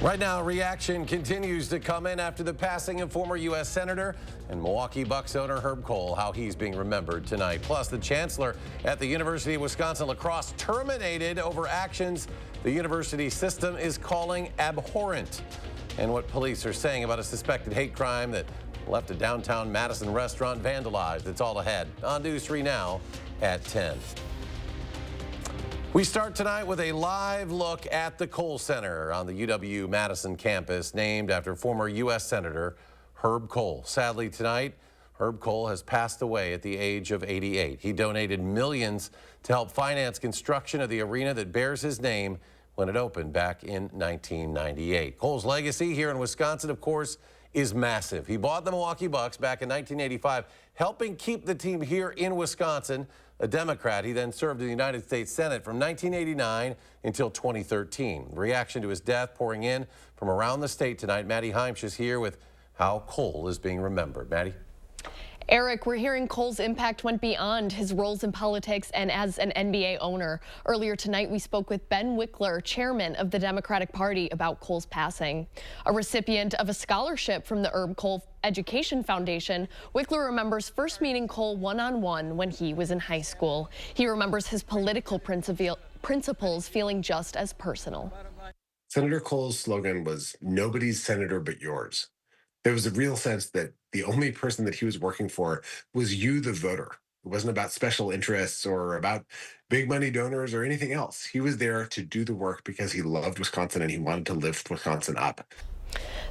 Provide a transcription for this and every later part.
Right now, reaction continues to come in after the passing of former U.S. Senator and Milwaukee Bucks owner Herb Kohl, how he's being remembered tonight. Plus, the chancellor at the University of Wisconsin lacrosse terminated over actions the university system is calling abhorrent. And what police are saying about a suspected hate crime that left a downtown Madison restaurant vandalized. It's all ahead on News 3 now at 10. We start tonight with a live look at the Kohl Center on the UW-Madison campus, named after former U.S. Senator Herb Kohl. Sadly, tonight, Herb Kohl has passed away at the age of 88. He donated millions to help finance construction of the arena that bears his name when it opened back in 1998. Kohl's legacy here in Wisconsin, of course, is massive. He bought the Milwaukee Bucks back in 1985, helping keep the team here in Wisconsin. A Democrat, he then served in the United States Senate from 1989 until 2013. Reaction to his death pouring in from around the state tonight. Maddie Heimsch is here with how Kohl is being remembered. Maddie? Eric, we're hearing Kohl's impact went beyond his roles in politics and as an NBA owner. Earlier tonight, we spoke with Ben Wickler, chairman of the Democratic Party, about Kohl's passing. A recipient of a scholarship from the Herb Kohl Education Foundation, Wickler remembers first meeting Kohl one-on-one when he was in high school. He remembers his political principles feeling just as personal. Senator Kohl's slogan was, "Nobody's senator but yours." There was a real sense that the only person that he was working for was you, the voter. It wasn't about special interests or about big money donors or anything else. He was there to do the work because he loved Wisconsin and he wanted to lift Wisconsin up.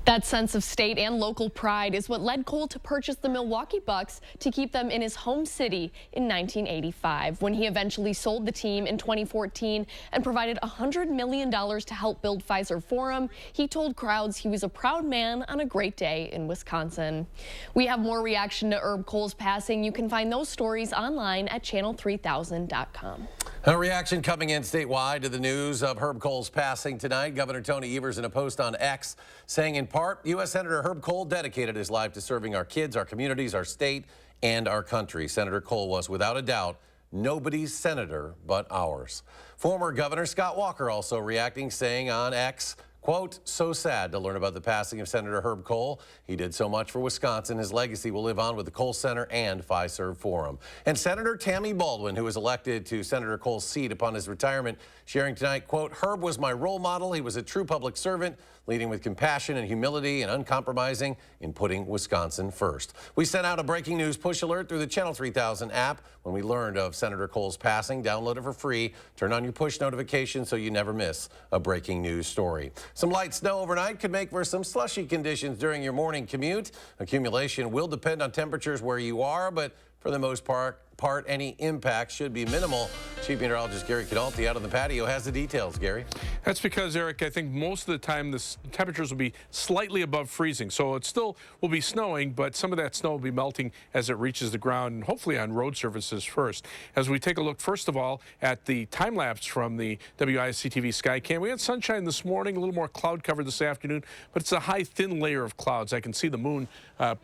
That sense of state and local pride is what led Kohl to purchase the Milwaukee Bucks to keep them in his home city in 1985, when he eventually sold the team in 2014 and provided $100 million to help build Pfizer Forum. He told crowds he was a proud man on a great day in Wisconsin. We have more reaction to Herb Kohl's passing. You can find those stories online at channel3000.com. A reaction coming in statewide to the news of Herb Kohl's passing tonight. Governor Tony Evers, in a post on X, saying in part, U.S. Senator Herb Kohl dedicated his life to serving our kids, our communities, our state, and our country. Senator Kohl was, without a doubt, nobody's senator but ours. Former Governor Scott Walker also reacting, saying on X, quote, "So sad to learn about the passing of Senator Herb Kohl. He did so much for Wisconsin. His legacy will live on with the Kohl Center and Pfizer Forum." And Senator Tammy Baldwin, who was elected to Senator Kohl's seat upon his retirement, sharing tonight, quote, "Herb was my role model. He was a true public servant, leading with compassion and humility and uncompromising in putting Wisconsin first." We sent out a breaking news push alert through the Channel 3000 app when we learned of Senator Kohl's passing. Download it for free. Turn on your push notifications so you never miss a breaking news story. Some light snow overnight could make for some slushy conditions during your morning commute. Accumulation will depend on temperatures where you are, but for the most part, any impact should be minimal. Chief Meteorologist Gary Canalti out on the patio has the details. Gary? That's because, Eric, I think most of the time the temperatures will be slightly above freezing. So it still will be snowing, but some of that snow will be melting as it reaches the ground, and hopefully on road surfaces first. As we take a look, first of all, at the time lapse from the WISC-TV Skycam, we had sunshine this morning, a little more cloud cover this afternoon, but it's a high, thin layer of clouds. I can see the moon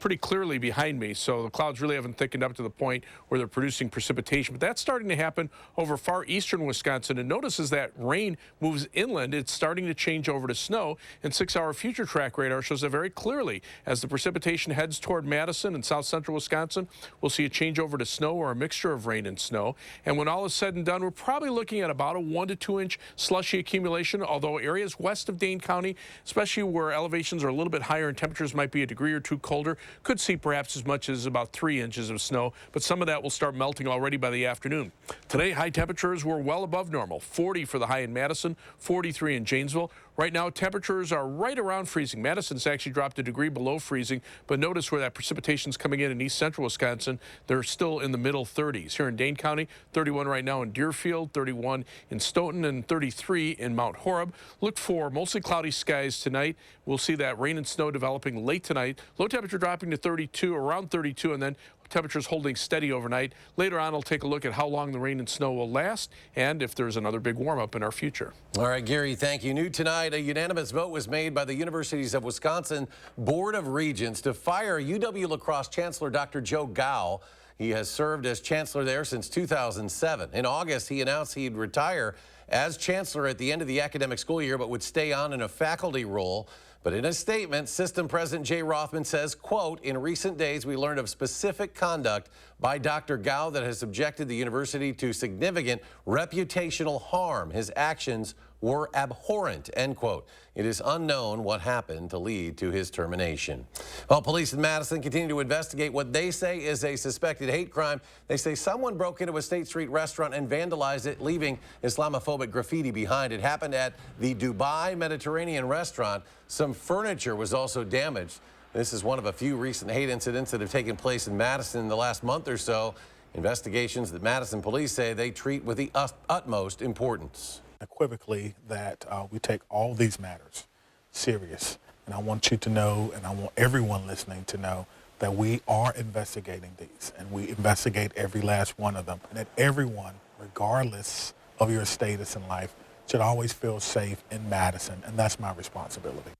pretty clearly behind me, so the clouds really haven't thickened up to the point where they're producing precipitation, but that's starting to happen over far eastern Wisconsin. And notice as that rain moves inland, it's starting to change over to snow, and 6-hour future track radar shows that very clearly. As the precipitation heads toward Madison and south central Wisconsin, we'll see a change over to snow or a mixture of rain and snow. And when all is said and done, we're probably looking at about a 1 to 2 inch slushy accumulation, although areas west of Dane County, especially where elevations are a little bit higher and temperatures might be a degree or two colder, could see perhaps as much as about 3 inches of snow, but some of that will start melting already by the afternoon. Today, high temperatures were well above normal. 40 for the high in Madison, 43 in Janesville. Right now, temperatures are right around freezing. Madison's actually dropped a degree below freezing, but notice where that precipitation's coming in east central Wisconsin, they're still in the middle 30s. Here in Dane County, 31 right now in Deerfield, 31 in Stoughton, and 33 in Mount Horeb. Look for mostly cloudy skies tonight. We'll see that rain and snow developing late tonight. Low temperature dropping to 32, around 32, and then temperatures holding steady overnight. Later on, I'll take a look at how long the rain and snow will last and if there's another big warm-up in our future. All right, Gary, thank you. New tonight, a unanimous vote was made by the Universities of Wisconsin Board of Regents to fire UW lacrosse Chancellor Dr. Joe Gow. He has served as chancellor there since 2007. In August, he announced he'd retire as chancellor at the end of the academic school year, but would stay on in a faculty role. But in a statement, System President Jay Rothman says, quote, "In recent days, we learned of specific conduct by Dr. Gao that has subjected the university to significant reputational harm. His actions were abhorrent," end quote. It is unknown what happened to lead to his termination. Well, police in Madison continue to investigate what they say is a suspected hate crime. They say someone broke into a State Street restaurant and vandalized it, leaving Islamophobic graffiti behind. It happened at the Dubai Mediterranean restaurant. Some furniture was also damaged. This is one of a few recent hate incidents that have taken place in Madison in the last month or so. Investigations that Madison police say they treat with the utmost importance. Unequivocally that we take all these matters serious, and I want you to know, and I want everyone listening to know, that we are investigating these, and we investigate every last one of them, and that everyone, regardless of your status in life, should always feel safe in Madison, and that's my responsibility.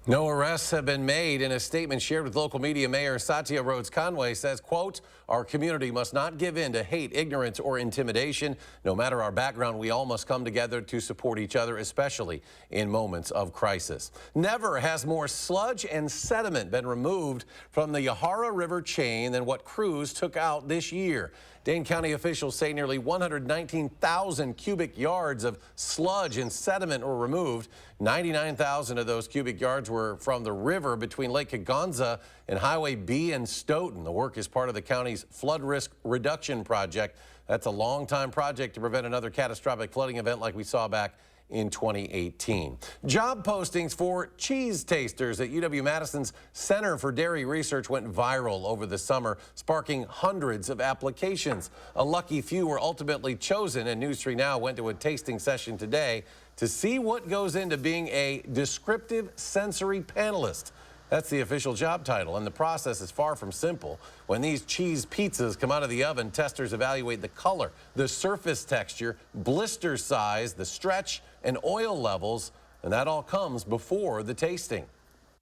No arrests have been made. In a statement shared with local media, Mayor Satya Rhodes Conway says, quote, "Our community must not give in to hate, ignorance, or intimidation. No matter our background, we all must come together to support each other, especially in moments of crisis." Never has more sludge and sediment been removed from the Yahara River chain than what crews took out this year. Dane County officials say nearly 119,000 cubic yards of sludge and sediment were removed. 99,000 of those cubic yards were from the river between Lake Kagonza and Highway B and Stoughton. The work is part of the county's flood risk reduction project. That's a long-time project to prevent another catastrophic flooding event like we saw back in 2018. Job postings for cheese tasters at UW-Madison's Center for Dairy Research went viral over the summer, sparking hundreds of applications. A lucky few were ultimately chosen, and News 3 Now went to a tasting session today to see what goes into being a descriptive sensory panelist. That's the official job title, and the process is far from simple. When these cheese pizzas come out of the oven, testers evaluate the color, the surface texture, blister size, the stretch, and oil levels, and that all comes before the tasting.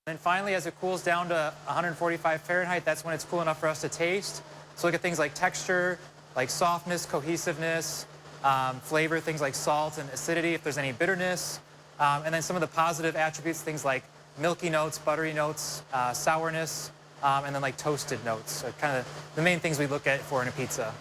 And finally, as it cools down to 145 Fahrenheit, that's when it's cool enough for us to taste. So look at things like texture, like softness, cohesiveness, flavor, things like salt and acidity, if there's any bitterness, and then some of the positive attributes, things like milky notes, buttery notes, sourness, and then like toasted notes. So kind of the main things we look at for in a pizza.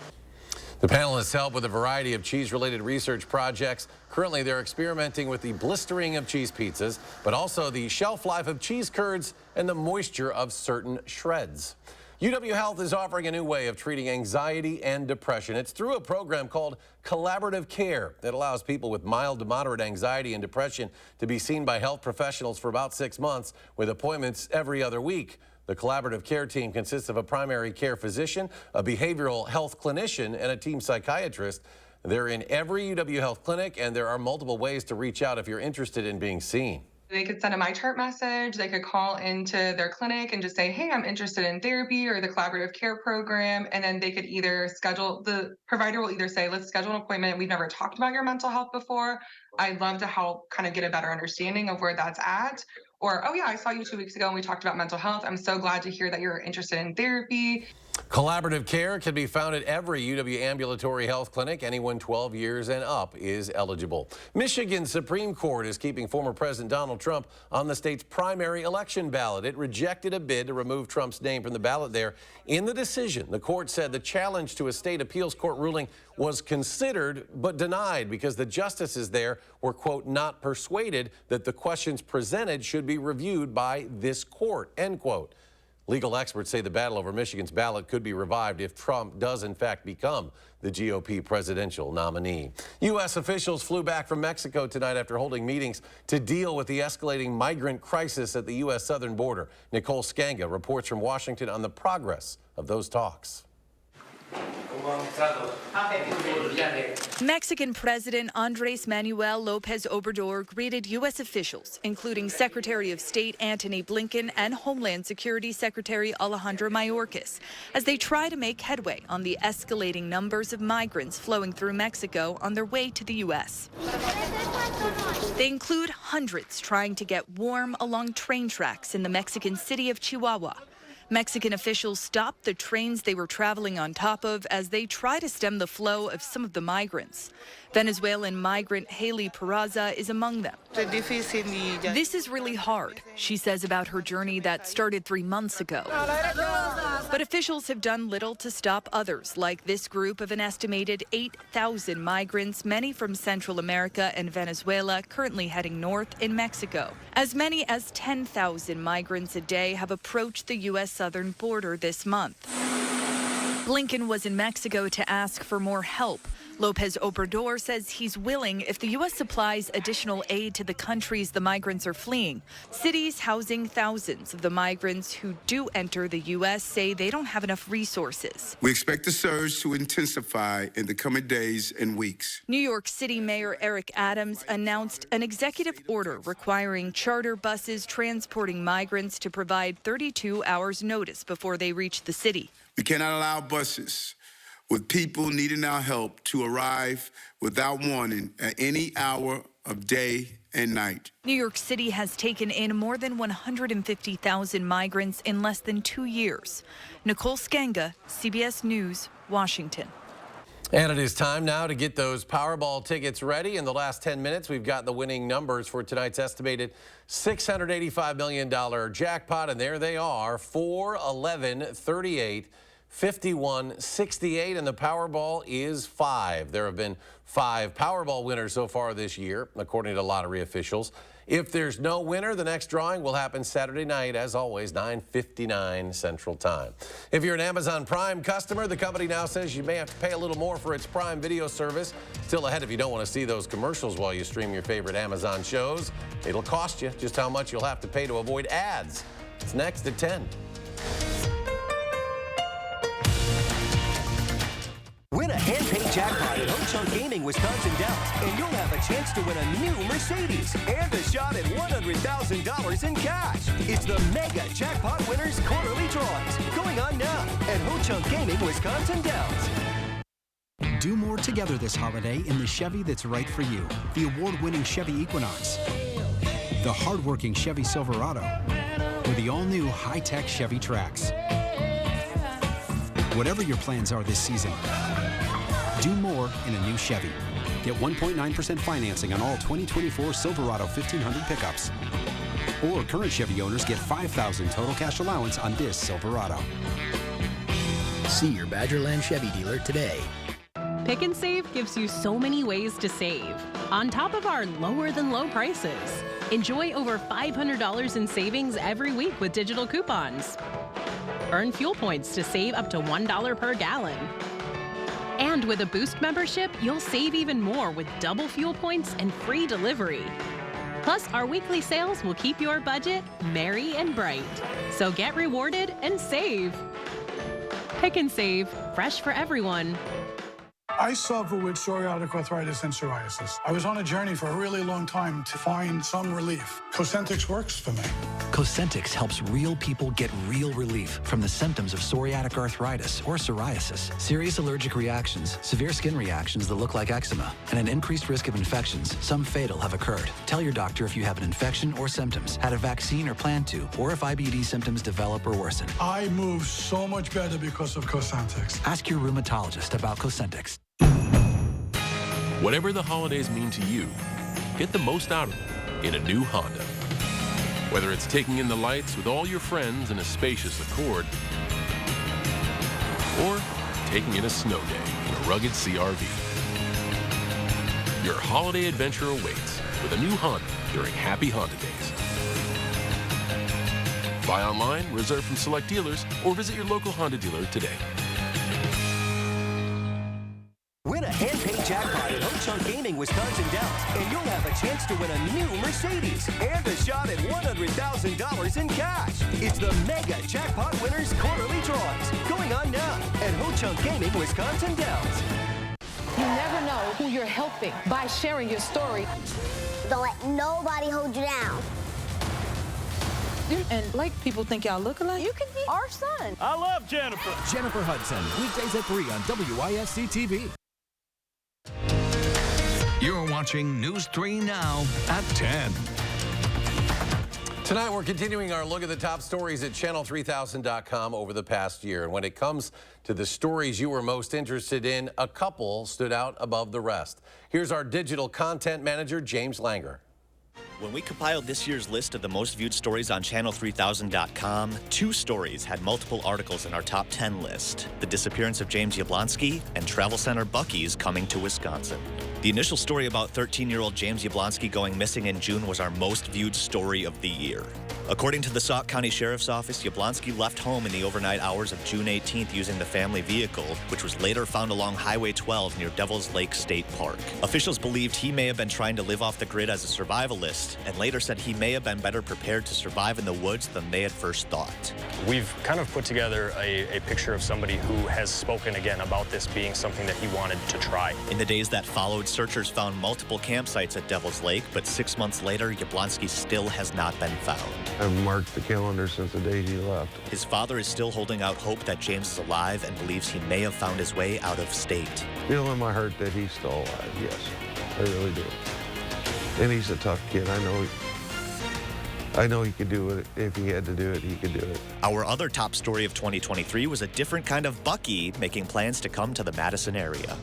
The panelists help with a variety of cheese-related research projects. Currently, they're experimenting with the blistering of cheese pizzas, but also the shelf life of cheese curds and the moisture of certain shreds. UW Health is offering a new way of treating anxiety and depression. It's through a program called Collaborative Care that allows people with mild to moderate anxiety and depression to be seen by health professionals for about 6 months with appointments every other week. The Collaborative Care team consists of a primary care physician, a behavioral health clinician, and a team psychiatrist. They're in every UW Health clinic, and there are multiple ways to reach out if you're interested in being seen. They could send a MyChart message. They could call into their clinic and just say, hey, I'm interested in therapy or the collaborative care program. And then they could either schedule, the provider will either say, let's schedule an appointment. We've never talked about your mental health before. I'd love to help kind of get a better understanding of where that's at. Or, oh yeah, I saw you 2 weeks ago and we talked about mental health. I'm so glad to hear that you're interested in therapy. Collaborative Care can be found at every UW ambulatory health clinic. Anyone 12 years and up is eligible. Michigan's Supreme Court is keeping former President Donald Trump on the state's primary election ballot. It rejected a bid to remove Trump's name from the ballot there. In the decision, the court said the challenge to a state appeals court ruling was considered but denied because the justices there were, quote, not persuaded that the questions presented should be reviewed by this court, end quote. Legal experts say the battle over Michigan's ballot could be revived if Trump does, in fact, become the GOP presidential nominee. U.S. officials flew back from Mexico tonight after holding meetings to deal with the escalating migrant crisis at the U.S. southern border. Nicole Skanga reports from Washington on the progress of those talks. Mexican President Andrés Manuel López Obrador greeted U.S. officials, including Secretary of State Antony Blinken and Homeland Security Secretary Alejandro Mayorkas, as they try to make headway on the escalating numbers of migrants flowing through Mexico on their way to the U.S. They include hundreds trying to get warm along train tracks in the Mexican city of Chihuahua. Mexican officials stopped the trains they were traveling on top of as they try to stem the flow of some of the migrants. Venezuelan migrant Haley Peraza is among them. This is really hard, she says about her journey that started 3 months ago. But officials have done little to stop others, like this group of an estimated 8,000 migrants, many from Central America and Venezuela, currently heading north in Mexico. As many as 10,000 migrants a day have approached the U.S. southern border this month. Blinken was in Mexico to ask for more help. Lopez Obrador says he's willing if the U.S. supplies additional aid to the countries the migrants are fleeing. Cities housing thousands of the migrants who do enter the U.S. say they don't have enough resources. We expect the surge to intensify in the coming days and weeks. New York City Mayor Eric Adams announced an executive order requiring charter buses transporting migrants to provide 32 hours notice before they reach the city. We cannot allow buses with people needing our help to arrive without warning at any hour of day and night. New York City has taken in more than 150,000 migrants in less than 2 years. Nicole Skenga, CBS News, Washington. And it is time now to get those Powerball tickets ready. In the last 10 minutes, we've got the winning numbers for tonight's estimated $685 million jackpot. And there they are, 4, 11, 38, 51, 68, and the Powerball is 5. There have been 5 Powerball winners so far this year, according to lottery officials. If there's no winner, the next drawing will happen Saturday night, as always, 9:59 Central Time. If you're an Amazon Prime customer, the company now says you may have to pay a little more for its Prime Video service. Still ahead if you don't want to see those commercials while you stream your favorite Amazon shows. It'll cost you just how much you'll have to pay to avoid ads. It's next at 10. Win a hand-paid jackpot at Ho-Chunk Gaming Wisconsin Dells, and you'll have a chance to win a new Mercedes and a shot at $100,000 in cash. It's the Mega Jackpot Winners Quarterly Drawings going on now at Ho-Chunk Gaming Wisconsin Dells. Do more together this holiday in the Chevy that's right for you. The award-winning Chevy Equinox, the hard-working Chevy Silverado, or the all-new high-tech Chevy Trax. Whatever your plans are this season, do more in a new Chevy. Get 1.9% financing on all 2024 Silverado 1500 pickups. Or current Chevy owners get $5,000 total cash allowance on this Silverado. See your Badgerland Chevy dealer today. Pick and Save gives you so many ways to save, on top of our lower-than-low prices. Enjoy over $500 in savings every week with digital coupons. Earn fuel points to save up to $1 per gallon. And with a Boost membership, you'll save even more with double fuel points and free delivery. Plus, our weekly sales will keep your budget merry and bright. So get rewarded and save. Pick and Save, fresh for everyone. I suffer with psoriatic arthritis and psoriasis. I was on a journey for a really long time to find some relief. Cosentix works for me. Cosentix helps real people get real relief from the symptoms of psoriatic arthritis or psoriasis, serious allergic reactions, severe skin reactions that look like eczema, and an increased risk of infections, some fatal, have occurred. Tell your doctor if you have an infection or symptoms, had a vaccine or plan to, or if IBD symptoms develop or worsen. I move so much better because of Cosentix. Ask your rheumatologist about Cosentix. Whatever the holidays mean to you, get the most out of them in a new Honda. Whether it's taking in the lights with all your friends in a spacious Accord, or taking in a snow day in a rugged CRV. Your holiday adventure awaits with a new Honda during Happy Honda Days. Buy online, reserve from select dealers, or visit your local Honda dealer today. Win a hand-paid jackpot at Ho-Chunk Gaming Wisconsin Dells, and you'll have a chance to win a new Mercedes and a shot at $100,000 in cash. It's the Mega Jackpot Winners Quarterly Drawings going on now at Ho-Chunk Gaming Wisconsin Dells. You never know who you're helping by sharing your story. Don't let nobody hold you down. And like people think y'all look alike, You can be our son. I love Jennifer. Jennifer Hudson, weekdays at 3 on WISC-TV. You're watching News 3 Now at 10. Tonight, we're continuing our look at the top stories at channel3000.com over the past year. And when it comes to the stories you were most interested in, a couple stood out above the rest. Here's our digital content manager, James Langer. When we compiled this year's list of the most viewed stories on channel3000.com, 2 stories had multiple articles in our top 10 list. The disappearance of James Yablonsky and Travel Center Buc-ee's coming to Wisconsin. The initial story about 13-year-old James Yablonsky going missing in June was our most viewed story of the year. According to the Sauk County Sheriff's Office, Yablonsky left home in the overnight hours of June 18th using the family vehicle, which was later found along Highway 12 near Devil's Lake State Park. Officials believed he may have been trying to live off the grid as a survivalist, and later said he may have been better prepared to survive in the woods than they had first thought. We've kind of put together a picture of somebody who has spoken again about this being something that he wanted to try. In the days that followed, searchers found multiple campsites at Devil's Lake, but 6 months later, Yablonsky still has not been found. I've marked the calendar since the day he left. His father is still holding out hope that James is alive and believes he may have found his way out of state. Feel in my heart that he's still alive, yes. I really do. And he's a tough kid. I know he could do it. If he had to do it, he could do it. Our other top story of 2023 was a different kind of Buc-ee making plans to come to the Madison area.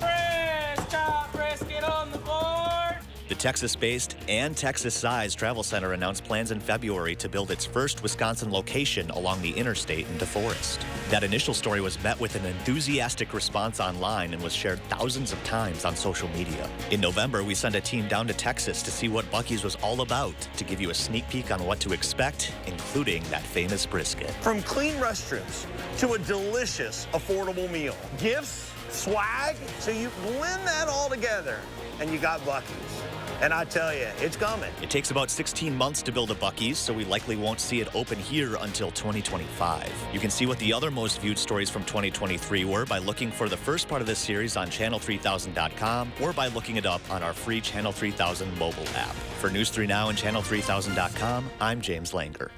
Brisket on the board! The Texas-based and Texas-sized Travel Center announced plans in February to build its first Wisconsin location along the interstate in DeForest. That initial story was met with an enthusiastic response online and was shared thousands of times on social media. In November, we sent a team down to Texas to see what Buc-ee's was all about, to give you a sneak peek on what to expect, including that famous brisket. From clean restrooms to a delicious, affordable meal. Gifts, swag, so you blend that all together and you got Buc-ee's. And I tell you, it's coming. It takes about 16 months to build a Buc-ee's, so we likely won't see it open here until 2025. You can see what the other most viewed stories from 2023 were by looking for the first part of this series on channel3000.com or by looking it up on our free Channel 3000 mobile app. For News 3 Now and channel3000.com, I'm James Langer.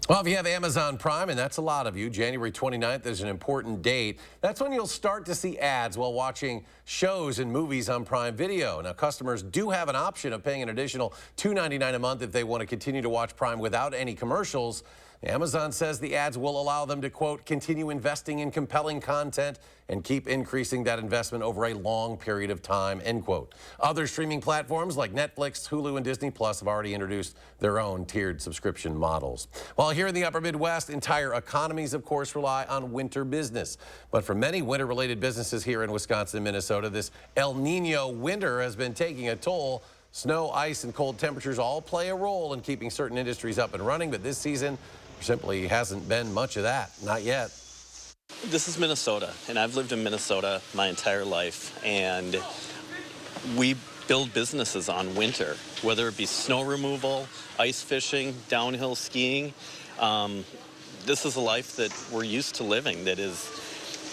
Well, if you have Amazon Prime, and that's a lot of you, January 29th is an important date. That's when you'll start to see ads while watching shows and movies on Prime Video. Now, customers do have an option of paying an additional $2.99 a month if they want to continue to watch Prime without any commercials. Amazon says the ads will allow them to, quote, continue investing in compelling content and keep increasing that investment over a long period of time, end quote. Other streaming platforms like Netflix, Hulu, and Disney Plus have already introduced their own tiered subscription models. While here in the upper Midwest, entire economies, of course, rely on winter business. But for many winter-related businesses here in Wisconsin and Minnesota, this El Nino winter has been taking a toll. Snow, ice, and cold temperatures all play a role in keeping certain industries up and running, but this season simply hasn't been much of that, not yet. This is Minnesota, and I've lived in Minnesota my entire life, and we build businesses on winter, whether it be snow removal, ice fishing, downhill skiing. This is a life that we're used to living that is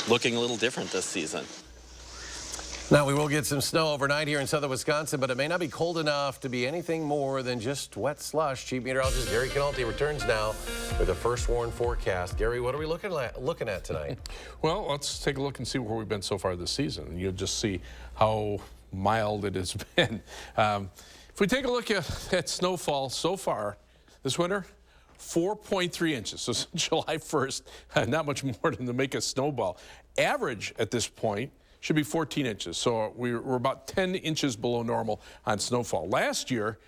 looking a little different this season. Now, we will get some snow overnight here in southern Wisconsin, but it may not be cold enough to be anything more than just wet slush. Chief Meteorologist Gary Canalti returns now with a first warn forecast. Gary, what are we looking at tonight? Well, let's take a look and see where we've been so far this season. You'll just see how mild it has been. If we take a look at snowfall so far this winter, 4.3 inches. So since July 1st, not much more than to make a snowball. Average at this point should be 14 inches. So we're about 10 inches below normal on snowfall. Last year,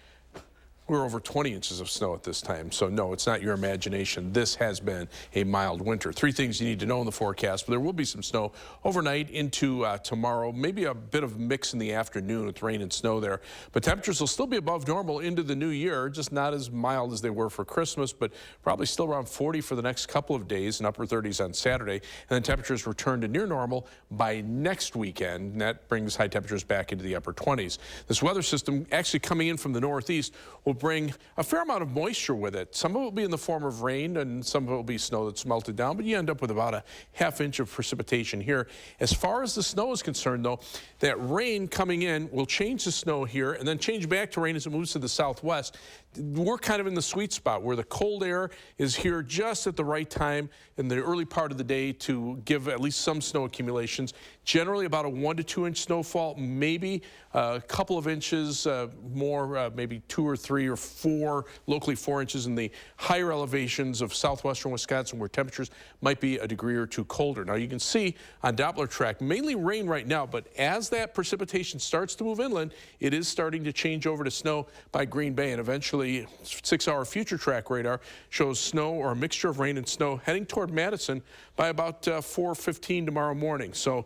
we were over 20 inches of snow at this time. So no, it's not your imagination. This has been a mild winter. 3 things you need to know in the forecast. But there will be some snow overnight into tomorrow. Maybe a bit of mix in the afternoon with rain and snow there. But temperatures will still be above normal into the new year. Just not as mild as they were for Christmas, but probably still around 40 for the next couple of days and upper 30s on Saturday. And then temperatures return to near normal by next weekend. And that brings high temperatures back into the upper 20s. This weather system actually coming in from the northeast will bring a fair amount of moisture with it. Some of it will be in the form of rain and some of it will be snow that's melted down, but you end up with about a ½ inch of precipitation here. As far as the snow is concerned, though, that rain coming in will change the snow here and then change back to rain as it moves to the southwest. We're kind of in the sweet spot where the cold air is here just at the right time in the early part of the day to give at least some snow accumulations. Generally about a 1 to 2 inch snowfall, maybe a couple of inches more, maybe 2 or 3 3 or 4, locally 4 inches in the higher elevations of southwestern Wisconsin, where temperatures might be a degree or 2 colder. Now, you can see on Doppler track, mainly rain right now, but as that precipitation starts to move inland, it is starting to change over to snow by Green Bay, and eventually 6-hour future track radar shows snow or a mixture of rain and snow heading toward Madison by about 4:15 tomorrow morning. So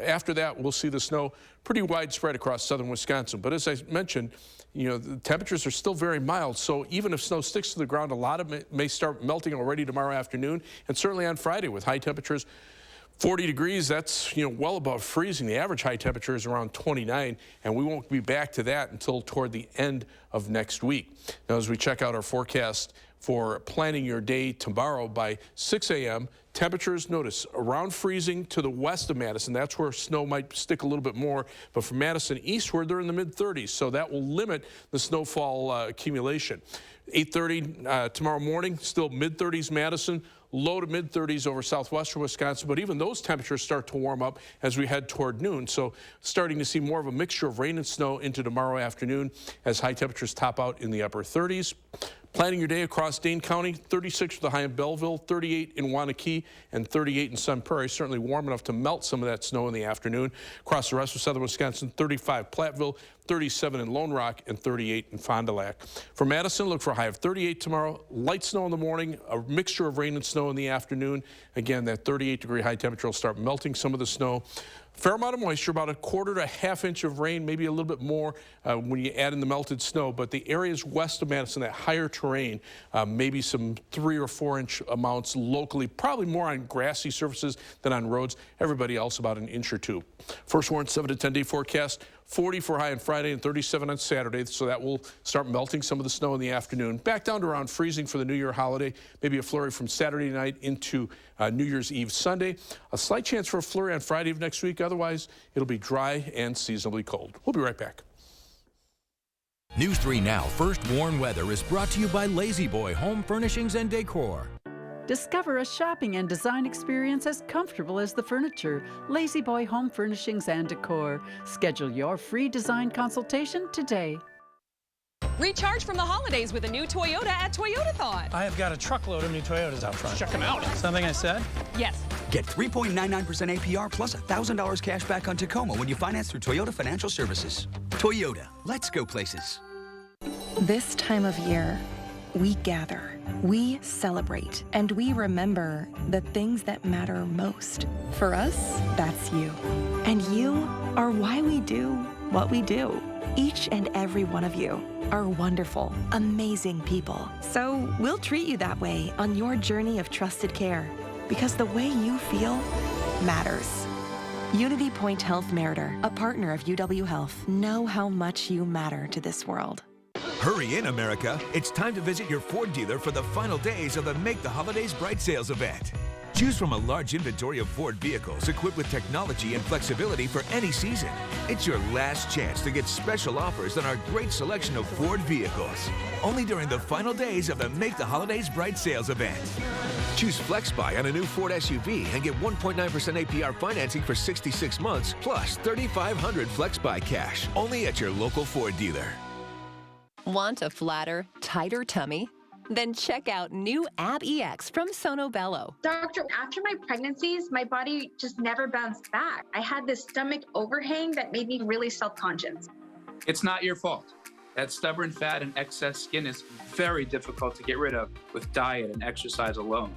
after that, we'll see the snow pretty widespread across southern Wisconsin. But as I mentioned, the temperatures are still very mild, so even if snow sticks to the ground, a lot of it may start melting already tomorrow afternoon, and certainly on Friday with high temperatures. 40 degrees, that's well above freezing. The average high temperature is around 29, and we won't be back to that until toward the end of next week. Now, as we check out our forecast for planning your day tomorrow by 6 a.m., temperatures, notice, around freezing to the west of Madison. That's where snow might stick a little bit more. But from Madison eastward, they're in the mid-30s, so that will limit the snowfall accumulation. 8:30 tomorrow morning, still mid-30s Madison, low to mid-30s over southwestern Wisconsin, but even those temperatures start to warm up as we head toward noon. So starting to see more of a mixture of rain and snow into tomorrow afternoon as high temperatures top out in the upper 30s. Planning your day across Dane County, 36 for the high in Belleville, 38 in Waunakee, and 38 in Sun Prairie. Certainly warm enough to melt some of that snow in the afternoon. Across the rest of southern Wisconsin, 35 Platteville, 37 in Lone Rock, and 38 in Fond du Lac. For Madison, look for a high of 38 tomorrow. Light snow in the morning, a mixture of rain and snow in the afternoon. Again, that 38-degree high temperature will start melting some of the snow. Fair amount of moisture, about 1/4 to 1/2 inch of rain, maybe a little bit more when you add in the melted snow. But the areas west of Madison, that higher terrain, maybe some 3 or 4 inch amounts locally, probably more on grassy surfaces than on roads. Everybody else about 1 inch or 2. First warrant 7 to 10 day forecast. 40 for high on Friday and 37 on Saturday, so that will start melting some of the snow in the afternoon. Back down to around freezing for the New Year holiday, maybe a flurry from Saturday night into New Year's Eve Sunday. A slight chance for a flurry on Friday of next week. Otherwise, it'll be dry and seasonably cold. We'll be right back. News 3 Now First Warn Weather is brought to you by Lazy Boy Home Furnishings and Decor. Discover a shopping and design experience as comfortable as the furniture. Lazy Boy Home Furnishings and Decor. Schedule your free design consultation today. Recharge from the holidays with a new Toyota at Toyotathon. I have got a truckload of new Toyotas out front. Check them out. Something I said? Yes. Get 3.99% APR plus $1,000 cash back on Tacoma when you finance through Toyota Financial Services. Toyota, let's go places. This time of year, we gather, we celebrate, and we remember the things that matter most. For us, that's you. And you are why we do what we do. Each and every one of you are wonderful, amazing people. So we'll treat you that way on your journey of trusted care, because the way you feel matters. Unity Point Health Meritor, a partner of UW Health, know how much you matter to this world. Hurry in, America. It's time to visit your Ford dealer for the final days of the Make the Holidays Bright sales event. Choose from a large inventory of Ford vehicles equipped with technology and flexibility for any season. It's your last chance to get special offers on our great selection of Ford vehicles. Only during the final days of the Make the Holidays Bright sales event. Choose FlexBuy on a new Ford SUV and get 1.9% APR financing for 66 months plus $3,500 FlexBuy cash. Only at your local Ford dealer. Want a flatter, tighter tummy? Then check out new Ab EX from Sono Bello. Doctor, after my pregnancies, my body just never bounced back. I had this stomach overhang that made me really self-conscious. It's not your fault. That stubborn fat and excess skin is very difficult to get rid of with diet and exercise alone.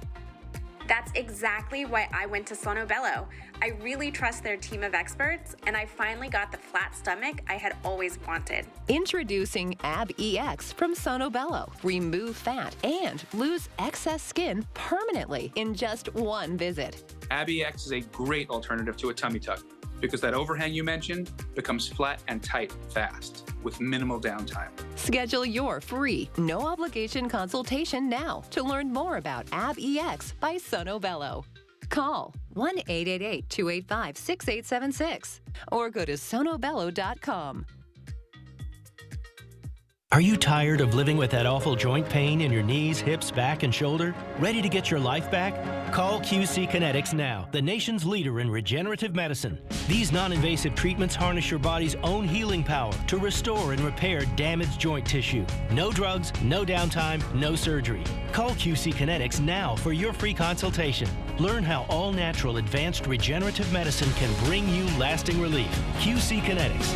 That's exactly why I went to Sono Bello. I really trust their team of experts, and I finally got the flat stomach I had always wanted. Introducing Ab EX from Sono Bello. Remove fat and lose excess skin permanently in just one visit. Ab EX is a great alternative to a tummy tuck because that overhang you mentioned becomes flat and tight fast with minimal downtime. Schedule your free, no-obligation consultation now to learn more about Ab EX by Sono Bello. Call 1-888-285-6876 or go to sonobello.com. Are you tired of living with that awful joint pain in your knees, hips, back, and shoulder? Ready to get your life back? Call QC Kinetics now, the nation's leader in regenerative medicine. These non-invasive treatments harness your body's own healing power to restore and repair damaged joint tissue. No drugs, no downtime, no surgery. Call QC Kinetics now for your free consultation. Learn how all-natural advanced regenerative medicine can bring you lasting relief. QC Kinetics.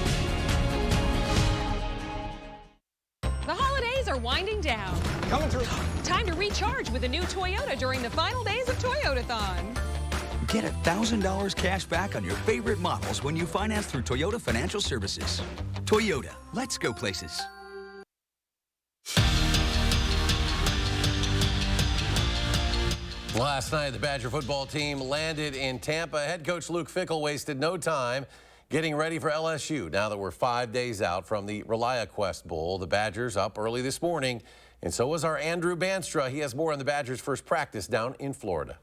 The holidays are winding down. Coming through. Time to recharge with a new Toyota during the final days of Toyotathon. Get $1,000 cash back on your favorite models when you finance through Toyota Financial Services. Toyota, let's go places. Last night, the Badger football team landed in Tampa. Head coach Luke Fickell wasted no time getting ready for LSU. Now that we're 5 days out from the ReliaQuest Bowl, the Badgers up early this morning, and so was our Andrew Banstra. He has more on the Badgers' first practice down in Florida.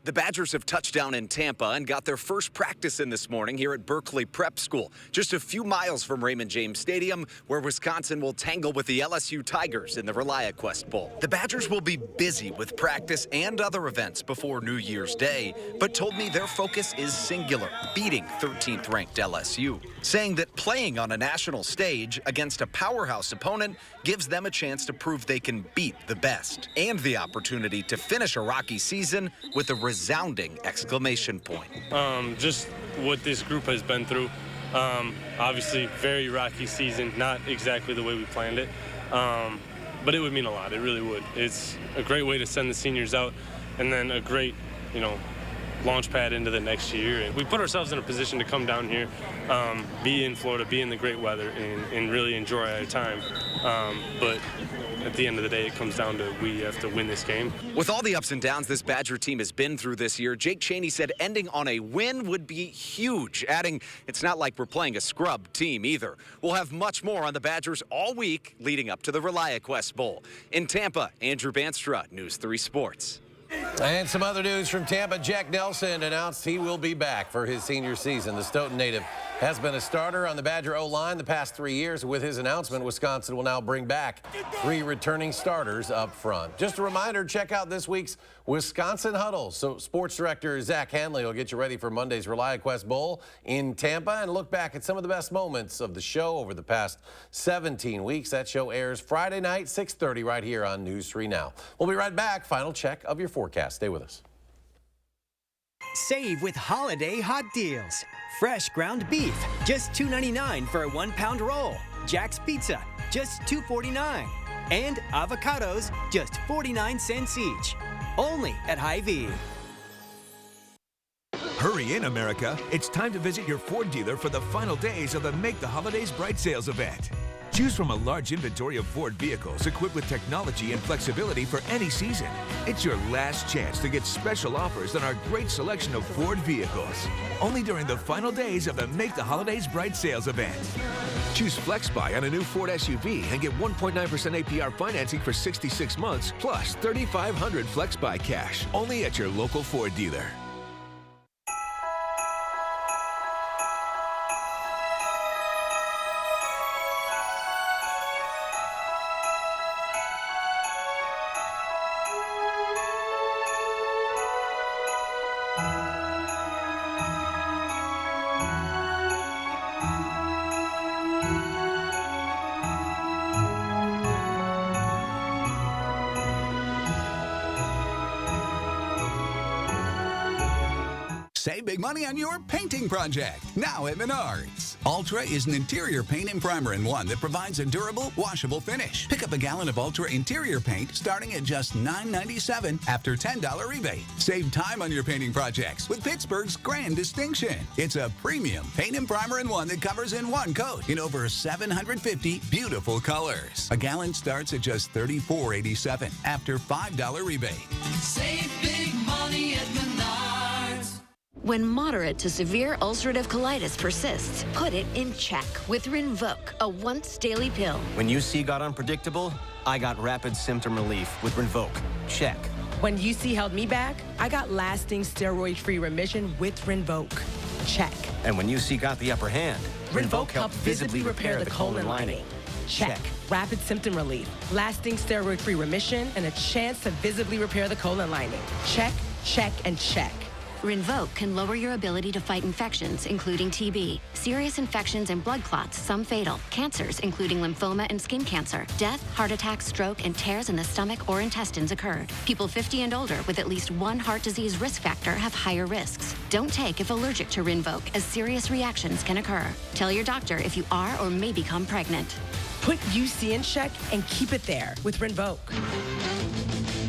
The Badgers have touched down in Tampa and got their first practice in this morning here at Berkeley Prep School, just a few miles from Raymond James Stadium, where Wisconsin will tangle with the LSU Tigers in the ReliaQuest Bowl. The Badgers will be busy with practice and other events before New Year's Day, but told me their focus is singular, beating 13th ranked LSU, saying that playing on a national stage against a powerhouse opponent gives them a chance to prove they can beat the best, and the opportunity to finish a rocky season with a resounding exclamation point. Just what this group has been through. Obviously, very rocky season, not exactly the way we planned it, but it would mean a lot. It really would. It's a great way to send the seniors out, and then a great, launch pad into the next year. And we put ourselves in a position to come down here, be in Florida, be in the great weather, and really enjoy our time. But at the end of the day, it comes down to we have to win this game. With all the ups and downs this Badger team has been through this year, Jake Chaney said ending on a win would be huge, adding, it's not like we're playing a scrub team either. We'll have much more on the Badgers all week leading up to the ReliaQuest Bowl. In Tampa, Andrew Banstra, News 3 Sports. And some other news from Tampa. Jack Nelson announced he will be back for his senior season. The Stoughton native has been a starter on the Badger O-line the past 3 years. With his announcement, Wisconsin will now bring back 3 returning starters up front. Just a reminder, check out this week's Wisconsin Huddle. So sports director Zach Hanley will get you ready for Monday's ReliaQuest Bowl in Tampa and look back at some of the best moments of the show over the past 17 weeks. That show airs Friday night, 6:30 right here on News 3 Now. We'll be right back. Final check of your forecast. Stay with us. Save with holiday hot deals. Fresh ground beef, just $2.99 for a 1-pound roll. Jack's Pizza, just $2.49. And avocados, just 49 cents each. Only at Hy-Vee. Hurry in, America. It's time to visit your Ford dealer for the final days of the Make the Holidays Bright sales event. Choose from a large inventory of Ford vehicles equipped with technology and flexibility for any season. It's your last chance to get special offers on our great selection of Ford vehicles. Only during the final days of the Make the Holidays Bright sales event. Choose FlexBuy on a new Ford SUV and get 1.9% APR financing for 66 months, plus $3,500 FlexBuy cash. Only at your local Ford dealer. Save big money on your painting project, now at Menards. Ultra is an interior paint and primer in one that provides a durable, washable finish. Pick up a gallon of Ultra interior paint starting at just $9.97 after $10 rebate. Save time on your painting projects with Pittsburgh's Grand Distinction. It's a premium paint and primer in one that covers in one coat in over 750 beautiful colors. A gallon starts at just $34.87 after $5 rebate. Save big money at Menards. When moderate to severe ulcerative colitis persists, put it in check with Rinvoq, a once-daily pill. When UC got unpredictable, I got rapid symptom relief with Rinvoq. Check. When UC held me back, I got lasting steroid-free remission with Rinvoq. Check. And when UC got the upper hand, Rinvoq helped visibly repair the colon lining. Check. rapid symptom relief, lasting steroid-free remission, and a chance to visibly repair the colon lining. Check, check, and check. Rinvoq can lower your ability to fight infections, including TB, serious infections and blood clots, some fatal, cancers, including lymphoma and skin cancer, death, heart attack, stroke, and tears in the stomach or intestines occur. People 50 and older with at least one heart disease risk factor have higher risks. Don't take if allergic to Rinvoq, as serious reactions can occur. Tell your doctor if you are or may become pregnant. Put UC in check and keep it there with Rinvoq.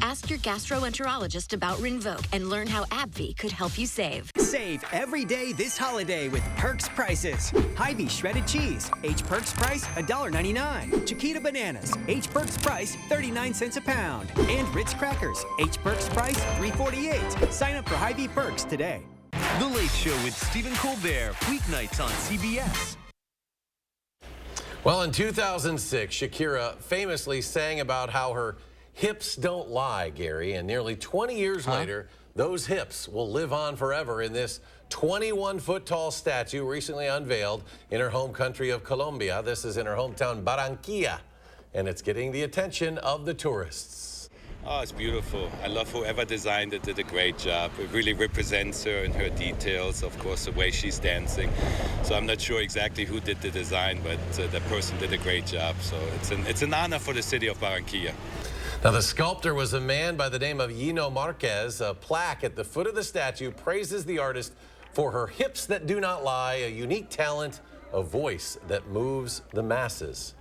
Ask your gastroenterologist about Rinvoq and learn how AbbVie could help you save. Save every day this holiday with Perks prices. Hy-Vee shredded cheese, H Perks price $1.99. Chiquita bananas, H Perks price 39 cents a pound. And Ritz crackers, H Perks price $3.48. Sign up for Hy-Vee Perks today. The Late Show with Stephen Colbert, weeknights on CBS. Well, in 2006, Shakira famously sang about how her hips don't lie, Gary, and nearly 20 years later, those hips will live on forever in this 21-foot-tall statue recently unveiled in her home country of Colombia. This is in her hometown, Barranquilla, and it's getting the attention of the tourists. Oh, it's beautiful. I love whoever designed it did a great job. It really represents her and her details, of course, the way she's dancing. So I'm not sure exactly who did the design, but that person did a great job. So it's an honor for the city of Barranquilla. Now, the sculptor was a man by the name of Yino Marquez. A plaque at the foot of the statue praises the artist for her hips that do not lie, a unique talent, a voice that moves the masses.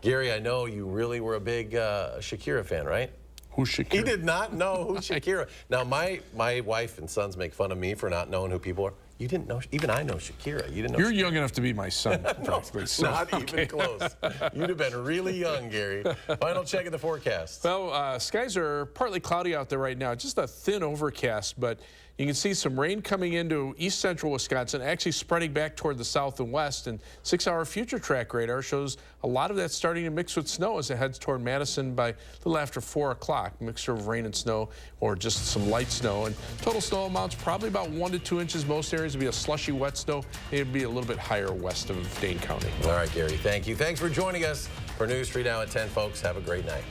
Gary, I know you really were a big Shakira fan, right? Who's Shakira? He did not know who Shakira. Now, my wife and sons make fun of me for not knowing who people are. You didn't know, even I know Shakira. You didn't know. You're young enough to be my son. No, not even close. You'd have been really young, Gary. Final check of the forecast. Well, skies are partly cloudy out there right now. Just a thin overcast, but you can see some rain coming into east central Wisconsin, actually spreading back toward the south and west. And 6-hour future track radar shows a lot of that starting to mix with snow as it heads toward Madison by a little after 4 o'clock. Mixture of rain and snow, or just some light snow. And total snow amounts probably about 1 to 2 inches. Most areas will be a slushy wet snow. It'd be a little bit higher west of Dane County. All right, Gary, thank you. Thanks for joining us for News 3 Now at 10, folks. Have a great night.